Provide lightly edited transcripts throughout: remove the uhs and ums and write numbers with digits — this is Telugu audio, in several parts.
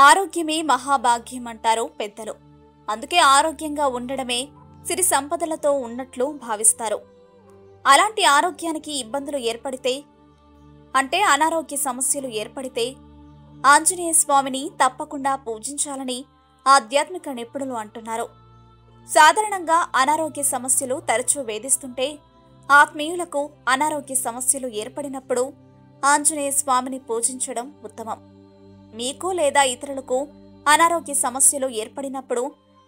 ఆరోగ్యమే మహాభాగ్యం అంటారు పెద్దలు. అందుకే ఆరోగ్యంగా ఉండడమే సిరి సంపదలతో ఉన్నట్లు భావిస్తారు. అలాంటి ఆరోగ్యానికి ఇబ్బందులు ఏర్పడితే, అంటే అనారోగ్య సమస్యలు ఏర్పడితే ఆంజనేయ స్వామిని తప్పకుండా పూజించాలని ఆధ్యాత్మిక నిపుణులు అంటున్నారు. సాధారణంగా అనారోగ్య సమస్యలు తరచూ వేధిస్తుంటే, ఆత్మీయులకు అనారోగ్య సమస్యలు ఏర్పడినప్పుడు ఆంజనేయ స్వామిని పూజించడం ఉత్తమం. మీకు లేదా ఇతరులకు అనారోగ్య సమస్యలు ఏర్పడినప్పుడు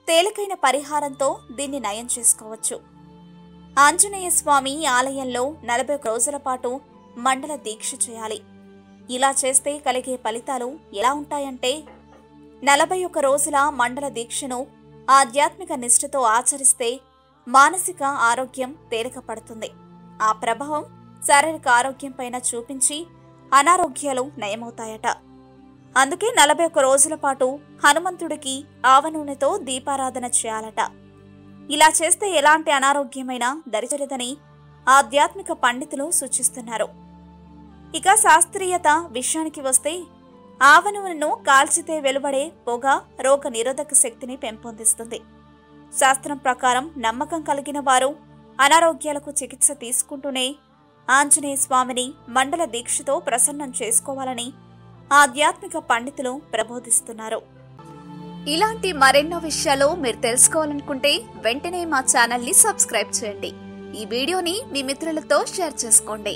తేలికైన పరిహారంతో దీన్ని నయం చేసుకోవచ్చు. ఆంజనేయ స్వామి ఆలయంలో 41 రోజుల పాటు మండల దీక్ష చేయాలి. ఇలా చేస్తే కలిగే ఫలితాలు ఎలా ఉంటాయంటే, 41 రోజుల మండల దీక్షను ఆధ్యాత్మిక నిష్ఠతో ఆచరిస్తే మానసిక ఆరోగ్యం తేలిక పడుతుంది. ఆ ప్రభావం శారీరక ఆరోగ్యం పైన చూపించి అనారోగ్యాలు నయమవుతాయట. అందుకే 41 రోజుల పాటు హనుమంతుడికి ఆవ నూనెతో దీపారాధన చేయాలట. ఇలా చేస్తే ఎలాంటి అనారోగ్యమైనా దరిచేరదని ఆధ్యాత్మిక పండితులు సూచిస్తున్నారు. ఇక శాస్త్రీయత విషయానికి వస్తే, ఆవ నూనెను కాల్చితే వెలువడే పొగ రోగ నిరోధక శక్తిని పెంపొందిస్తుంది. శాస్త్రం ప్రకారం నమ్మకం కలిగిన వారు అనారోగ్యాలకు చికిత్స తీసుకుంటూనే ఆంజనేయ స్వామిని మండల దీక్షతో ప్రసన్నం చేసుకోవాలని ఆధ్యాత్మిక పండితులు ప్రబోధిస్తున్నారు. ఇలాంటి మరెన్నో విషయాలు మీరు తెలుసుకోవాలనుకుంటే వెంటనే మా ఛానల్ ని సబ్స్క్రైబ్ చేయండి. ఈ వీడియోని మీ మిత్రులతో షేర్ చేసుకోండి.